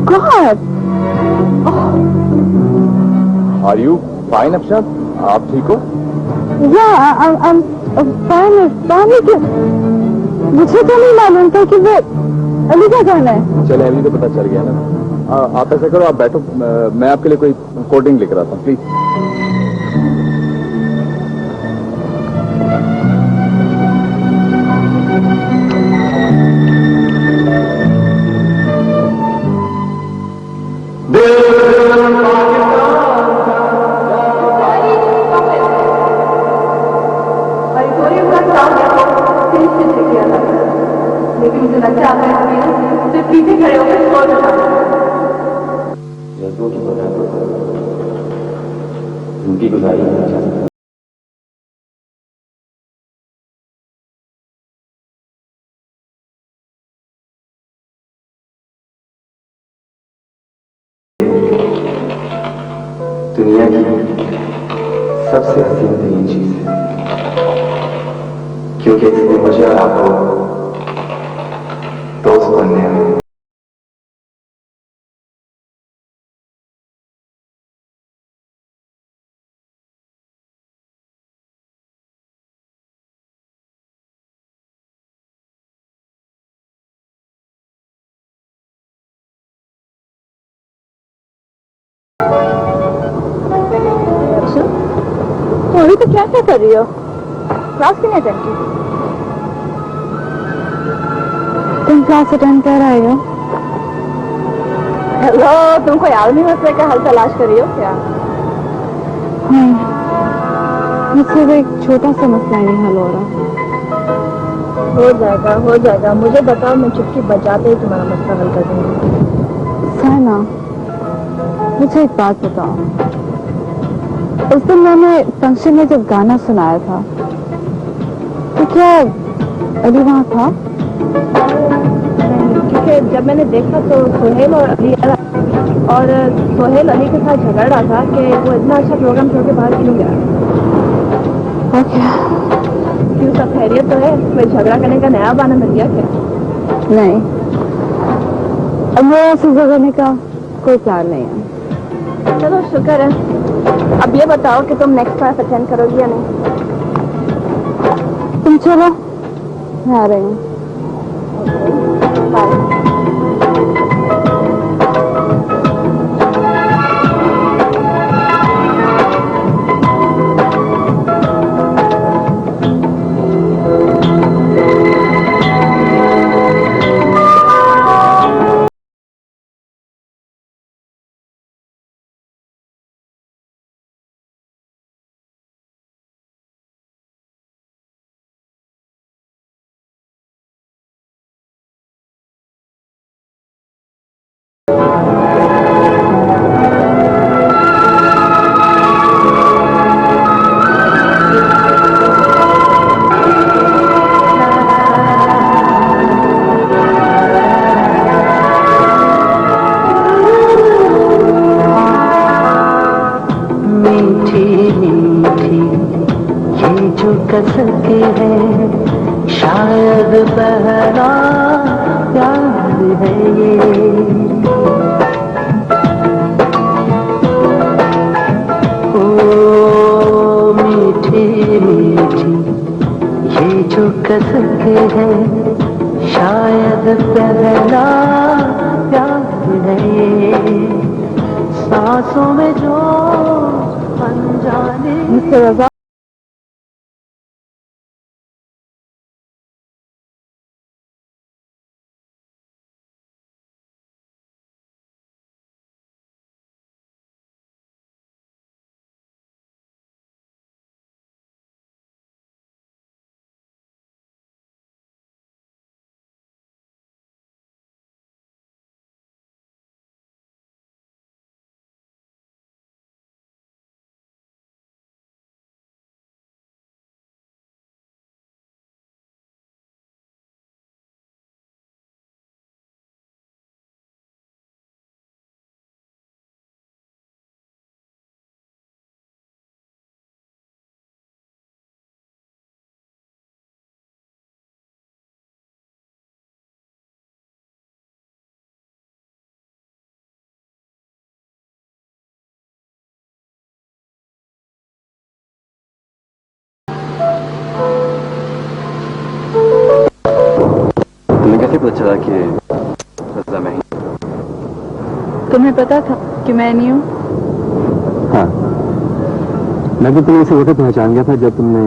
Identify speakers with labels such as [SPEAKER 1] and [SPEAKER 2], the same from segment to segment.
[SPEAKER 1] God!
[SPEAKER 2] Are you fine, Afsha? आप ठीक हो?
[SPEAKER 1] Yeah, I'm fine. लेकिन मुझे तो नहीं मालूम था कि वो अली का गाना है।
[SPEAKER 2] चले, अभी तो पता चल गया ना। आप ऐसा करो, आप बैठो, मैं आपके लिए कोई कोडिंग लिख रहा था, प्लीज।
[SPEAKER 1] लेकिन मुझे लगता है आपने सिर्फ पीछे खड़े होकर शोर मचाया।
[SPEAKER 2] उनकी गुजारिश दुनिया की सबसे हसीन तरीन चीज है, क्योंकि इसने मुझे और आपको दोस्त बनने में
[SPEAKER 1] तो अभी तो क्या कर रही हो? क्लास क्यों नहीं अटेंड की? तुम क्लास अटेंड कर रहे हो? हेलो, तुमको याद नहीं मसले का हल तलाश करी हो क्या? नहीं, मुझसे वो एक छोटा सा मसला नहीं हल हो रहा। हो जाएगा। मुझे बताओ, मैं चुटकी बजाते ही तुम्हारा मसला हल कर दूंगी। साना, मुझे एक बात बताओ। उस दिन मैंने फंक्शन में जब गाना सुनाया था, तो क्या अली वहाँ था? नहीं, क्योंकि जब मैंने देखा तो सोहेल और अली और सोहेल अली के साथ झगड़ रहा था कि वो इतना अच्छा प्रोग्राम छोड़ के बाहर क्यों गया। ओके, क्यों, सब खैरियत तो है? कोई झगड़ा करने का नया बहाना मिल गया क्या? नहीं, अब मेरा ऐसे झगड़ने का कोई प्लान नहीं है। चलो, शुक्र है। अब ये बताओ कि तुम नेक्स्ट क्लास अटेंड करोगी या नहीं? तुम चलो, मैं आ रही हूँ। बाय।
[SPEAKER 3] कसके है शायद पहला प्यार है ये, ओ मीठी मीठी ये जो कसके है शायद पहला प्यार है ये, सांसों में जो अनजाने
[SPEAKER 2] पता चला कि रज़ा मैं ही?
[SPEAKER 1] तुम्हें पता था कि मैं नहीं हूँ?
[SPEAKER 2] हाँ, मैं तो तुम्हें उसी वक्त पहचान गया था जब तुमने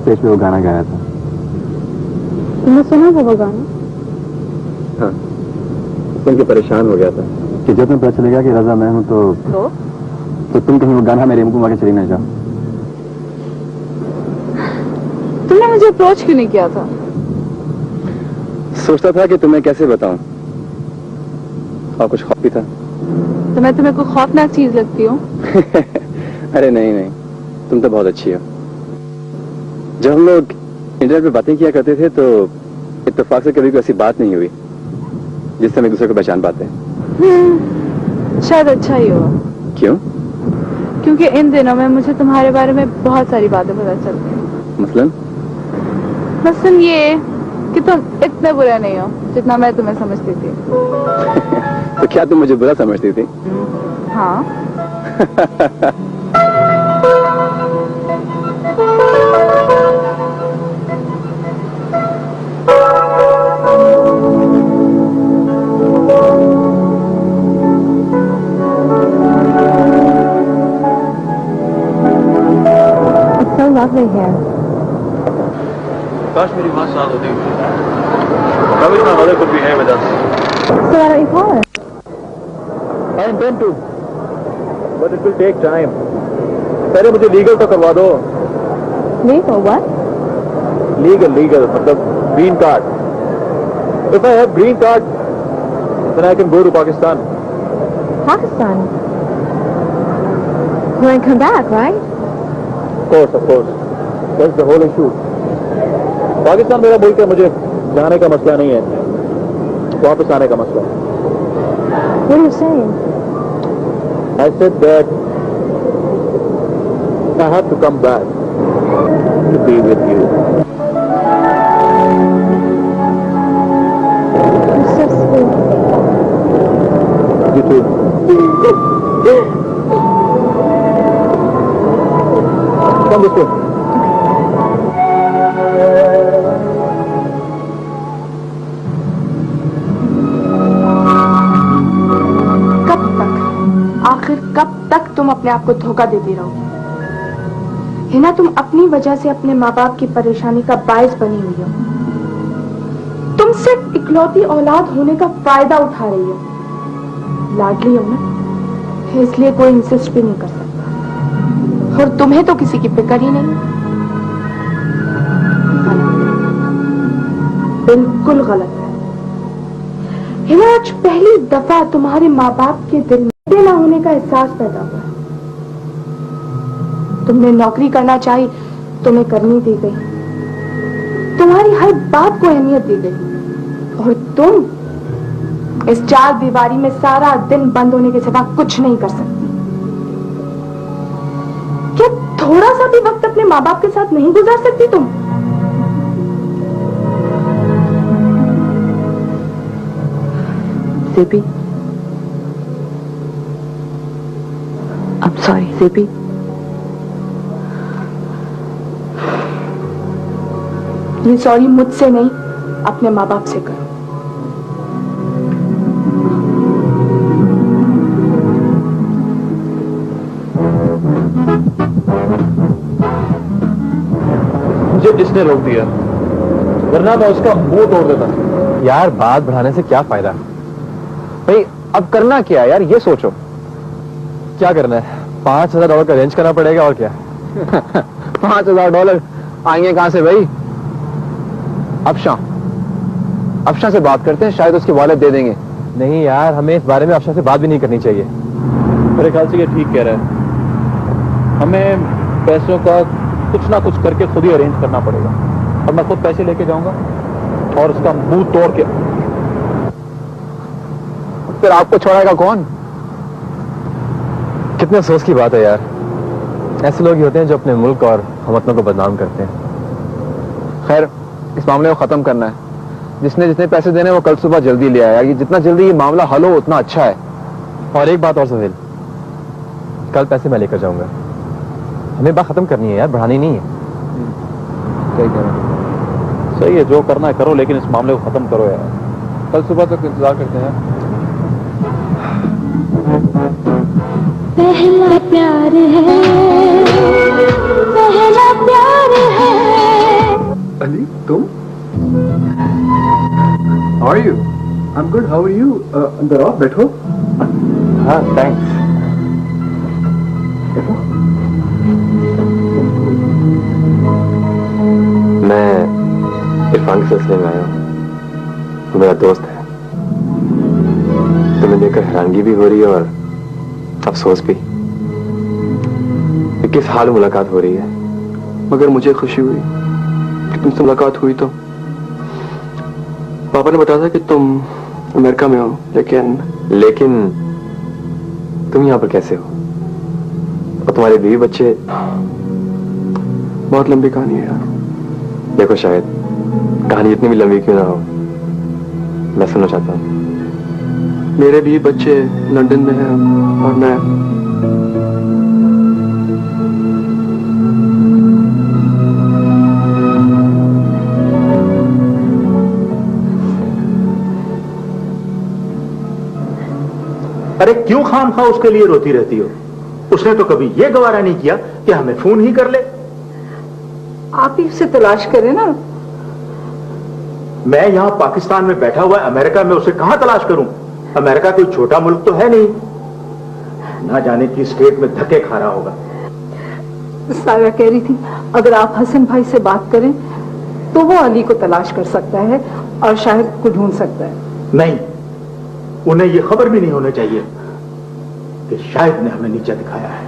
[SPEAKER 2] स्टेज पे वो गाना गाया था।
[SPEAKER 1] तुमने सुना था वो गाना?
[SPEAKER 2] हाँ, सुन के परेशान हो गया था कि जब तुम्हें पता चलेगा कि रज़ा मैं हूँ तो तुम कहीं वो गाना मेरे मुंह में चली ना जाओ।
[SPEAKER 1] तुमने मुझे अप्रोच क्यों नहीं किया था?
[SPEAKER 2] सोचता था कि तुम्हें कैसे बताऊं, और कुछ खौफ भी था।
[SPEAKER 1] तो मैं तुम्हें कोई खौफनाक चीज लगती हूँ?
[SPEAKER 2] अरे नहीं नहीं, तुम तो बहुत अच्छी हो। जब हम लोग इंटरनेट पे बातें किया करते थे तो इत्तेफाक से कभी कोई ऐसी बात नहीं हुई जिससे हम एक दूसरे को पहचान पाते हैं।
[SPEAKER 1] शायद अच्छा ही हुआ।
[SPEAKER 2] क्यों?
[SPEAKER 1] क्योंकि इन दिनों में मुझे तुम्हारे बारे में बहुत सारी बातें पता चलती हैं। मसलन ये कि तुम इतने बुरे नहीं हो जितना मैं तुम्हें समझती थी।
[SPEAKER 2] तो क्या तुम मुझे बुरा समझती थी?
[SPEAKER 1] हाँ। It's so lovely here.
[SPEAKER 2] काश मेरी बात साथ होती। I wish my mother could be here with us.
[SPEAKER 1] So why don't you call her?
[SPEAKER 2] I intend to, but it will take time. पहले मुझे लीगल तो करवा दो।
[SPEAKER 1] Legal what?
[SPEAKER 2] लीगल मतलब green card. If I have green card, then I can go to Pakistan.
[SPEAKER 1] Pakistan. You want to come back, right?
[SPEAKER 2] Of course. That's the whole issue. Pakistan मेरा मुल्क है, मुझे जाने का मसला नहीं है, वापस आने का मसला।
[SPEAKER 1] What are you saying?
[SPEAKER 2] I said that I have to come back to be with you.
[SPEAKER 1] You're so sweet.
[SPEAKER 2] You too. Come this way.
[SPEAKER 4] आखिर कब तक तुम अपने आप को धोखा देती रहोगे? हिना, तुम अपनी वजह से अपने माँ बाप की परेशानी का बायस बनी हुई हो। तुम सिर्फ इकलौती औलाद होने का फायदा उठा रही हो। लाडली हो ना, इसलिए कोई इंसिस्ट भी नहीं कर सकता। और तुम्हें तो किसी की फिक्र ही नहीं। बिल्कुल गलत है हिना। आज पहली दफा तुम्हारे माँ बाप के दिल में ना होने का एहसास पैदा हुआ। तुमने नौकरी करना चाहिए, तुम्हें करनी दी गई। तुम्हारी हर बात को अहमियत दी गई और तुम इस चार दीवारी में सारा दिन बंद होने के सिवा कुछ नहीं कर सकती। क्या थोड़ा सा भी वक्त अपने माँ बाप के साथ नहीं गुजार सकती तुम?
[SPEAKER 3] Zippy, I'm sorry, Zippy.
[SPEAKER 4] ये सॉरी मुझसे नहीं, अपने माँ बाप से करो।
[SPEAKER 2] मुझे इसने रोक दिया, वरना मैं उसका मुंह तोड़ देता। यार बात बढ़ाने से क्या फायदा भाई, अब करना क्या है यार, ये सोचो। क्या करना है? $5,000 का अरेंज करना पड़ेगा और क्या। $5,000 आएंगे कहां से भाई? अफशां से बात करते हैं, शायद उसके वालिद दे देंगे। नहीं यार, हमें इस बारे में अफशां से बात भी नहीं करनी चाहिए। मेरे ख्याल से ये ठीक कह रहा है, हमें पैसों का कुछ ना कुछ करके खुद ही अरेंज करना पड़ेगा। और मैं खुद पैसे लेके जाऊंगा और उसका मुंह तोड़ के। फिर आपको छोड़ेगा कौन? कितने अफसोस की बात है यार, ऐसे लोग ही होते हैं जो अपने मुल्क और हमवतनों को बदनाम करते हैं। खैर, इस मामले को खत्म करना है। जिसने जितने पैसे देने वो कल सुबह जल्दी ले आया यार। ये जितना जल्दी ये मामला हल हो उतना अच्छा है। और एक बात और सुहेल, कल पैसे मैं लेकर जाऊंगा। हमें बात खत्म करनी है यार, बढ़ानी नहीं है। क्या कह रहा है? सही है, जो करना है करो, लेकिन इस मामले को खत्म करो यार। कल सुबह तक इंतजार करते हैं।
[SPEAKER 1] पहला प्यार है, पहला प्यार है।
[SPEAKER 5] अली, तुम? How are you? I'm good. How are you? अंदर आओ, बैठो।
[SPEAKER 2] हाँ, थैंक्स। मैं इरफान के सिलसिले में आया हूँ। वो मेरा दोस्त है। तुम्हें देखकर हैरानगी भी हो रही है और अफसोस भी कि किस हाल मुलाकात हो रही है।
[SPEAKER 5] मगर मुझे खुशी हुई कि तुमसे मुलाकात हुई। तो पापा ने बताया था कि तुम अमेरिका में हो, लेकिन
[SPEAKER 2] तुम यहाँ पर कैसे हो? और तुम्हारे बीवी बच्चे?
[SPEAKER 5] बहुत लंबी कहानी है यार।
[SPEAKER 2] देखो, शायद कहानी इतनी भी लंबी क्यों ना हो, मैं सुनना चाहता हूँ।
[SPEAKER 5] मेरे भी बच्चे लंदन में हैं और मैं
[SPEAKER 6] अरे क्यों खामखा उसके लिए रोती रहती हो? उसने तो कभी यह गवारा नहीं किया कि हमें फोन ही कर ले।
[SPEAKER 3] आप ही उसे तलाश करें ना।
[SPEAKER 6] मैं यहां पाकिस्तान में बैठा हुआ अमेरिका में उसे कहां तलाश करूं? अमेरिका कोई छोटा मुल्क तो है नहीं, ना जाने की स्टेट में धक्के खा रहा होगा।
[SPEAKER 3] सारा कह रही थी अगर आप हसन भाई से बात करें तो वो अली को तलाश कर सकता है और शाहिद को ढूंढ सकता है।
[SPEAKER 6] नहीं, उन्हें यह खबर भी नहीं होनी चाहिए कि शाहिद ने हमें नीचे दिखाया है।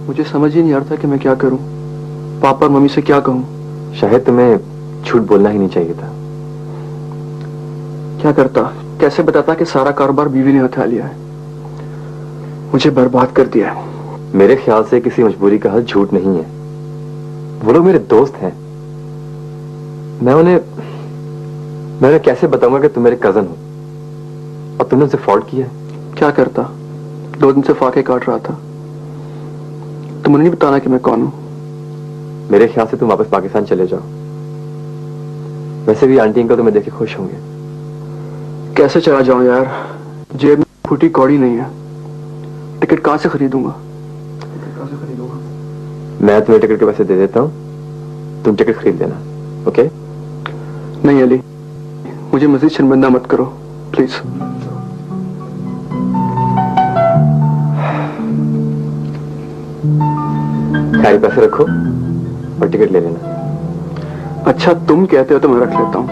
[SPEAKER 5] मुझे समझ ही नहीं आ रहा था कि मैं क्या करूं। पापा और मम्मी से क्या कहूं?
[SPEAKER 2] शायद तुम्हें झूठ बोलना ही नहीं चाहिए था।
[SPEAKER 5] क्या करता, कैसे बताता कि सारा कारोबार बीवी ने उठा लिया है, मुझे बर्बाद कर दिया है।
[SPEAKER 2] मेरे ख्याल से किसी मजबूरी का हल झूठ नहीं है। वो लोग मेरे दोस्त हैं। मैं उन्हें कैसे बताऊंगा कि तुम मेरे कजन हो और तुमने उनसे फॉल्ट किया है?
[SPEAKER 5] क्या करता, 2 दिन से फाके काट रहा था। तुम नहीं बताना कि मैं कौन हूं।
[SPEAKER 2] मेरे ख्याल से तुम वापस पाकिस्तान चले जाओ। वैसे भी आंटी अंकल तुम्हें देख के खुश होंगे।
[SPEAKER 5] कैसे चला जाऊं यार, जेब में फूटी कौड़ी नहीं है। टिकट कहां से खरीदूंगा?
[SPEAKER 2] मैं तुम्हें टिकट के पैसे दे देता हूं, तुम टिकट खरीद लेना। ओके?
[SPEAKER 5] नहीं अली, मुझे मजीद शर्मिंदा मत करो प्लीज।
[SPEAKER 2] खैर, पैसे रखो और टिकट ले लेना।
[SPEAKER 5] अच्छा, तुम कहते हो तो मैं रख लेता हूं।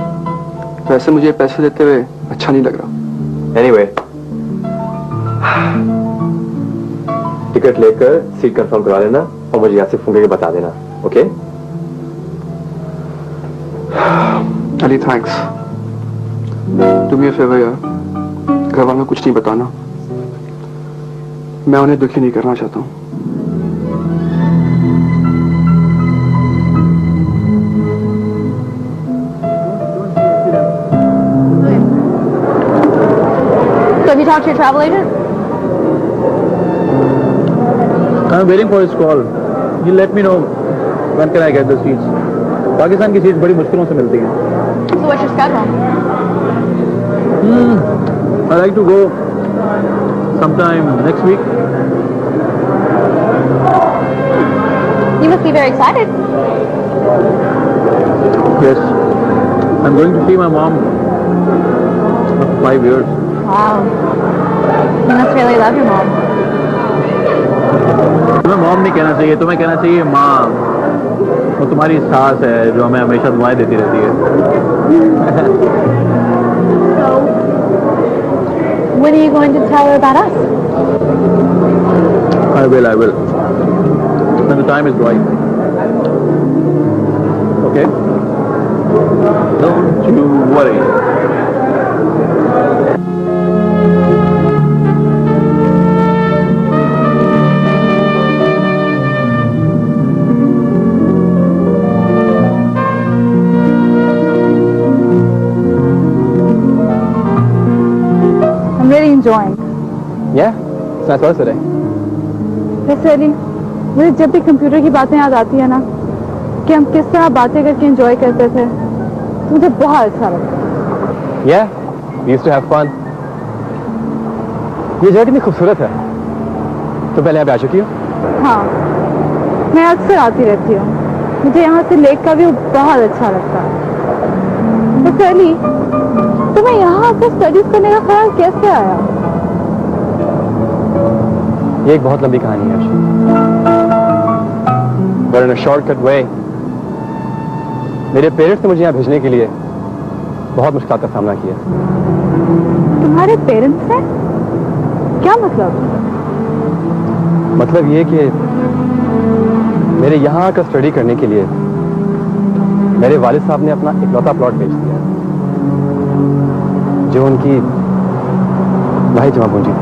[SPEAKER 5] वैसे मुझे पैसे देते हुए अच्छा नहीं लग रहा।
[SPEAKER 2] एनीवे, टिकट लेकर सीट कंफर्म करवा लेना और मुझे यहाँ से फोन करके बता देना। ओके?
[SPEAKER 5] अली थैंक्स। तुम ये फेवर यार, घर वालों को कुछ नहीं बताना। मैं उन्हें दुखी नहीं करना चाहता हूँ।
[SPEAKER 1] So have you talked to your travel agent?
[SPEAKER 6] I'm waiting for his call. He'll let me know when can I get the seats. Pakistan की सीट बड़ी मुश्किलों से मिलती हैं।
[SPEAKER 1] So what's your schedule?
[SPEAKER 6] I like to go sometime next week.
[SPEAKER 1] You must be very excited.
[SPEAKER 6] Yes, I'm going to see my mom after 5 years.
[SPEAKER 1] Wow. You must really love your mom.
[SPEAKER 6] तुम्हें mom नहीं कहना चाहिए, तुम्हें कहना चाहिए माँ। वो तुम्हारी सास है जो हमें हमेशा दुआएं देती रहती है।
[SPEAKER 1] So, when are you going to tell her about us?
[SPEAKER 6] I will. When the time is right. Okay? Don't you worry.
[SPEAKER 3] I'm really enjoying.
[SPEAKER 2] Yeah, it's nice weather today.
[SPEAKER 3] वैसे अली, मुझे जब भी कंप्यूटर की बातें याद आती है ना कि हम किस तरह बातें करके एंजॉय करते थे,
[SPEAKER 1] मुझे बहुत अच्छा लगता है।
[SPEAKER 2] Yeah, we used to have fun. ये जगह कितनी खूबसूरत है। तो पहले आप आ चुकी हो?
[SPEAKER 1] हाँ, मैं अक्सर आती रहती हूँ। मुझे यहाँ से लेक का व्यू बहुत अच्छा लगता है। तो सैली, तुम्हें यहाँ आकर स्टडीज करने का ख्याल कैसे आया?
[SPEAKER 2] ये एक बहुत लंबी कहानी है। But in a shortcut way, मेरे पेरेंट्स ने मुझे यहाँ भेजने के लिए बहुत मुश्किल का सामना किया।
[SPEAKER 1] तुम्हारे पेरेंट्स ने? क्या मतलब?
[SPEAKER 2] मतलब ये कि मेरे यहाँ आकर स्टडी करने के लिए मेरे वालिद साहब ने अपना इकलौता प्लॉट बेच दिया, जो उनकी भाई जमा पूंजी थी।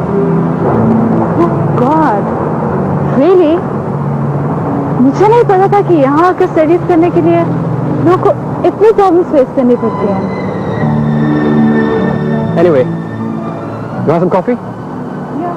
[SPEAKER 1] God, really? मुझे नहीं पता था कि यहाँ आकर स्टडीज करने के लिए लोगों को इतनी प्रॉब्लम्स फेस करनी पड़ती हैं।
[SPEAKER 2] Anyway, you want some coffee?
[SPEAKER 1] Yeah.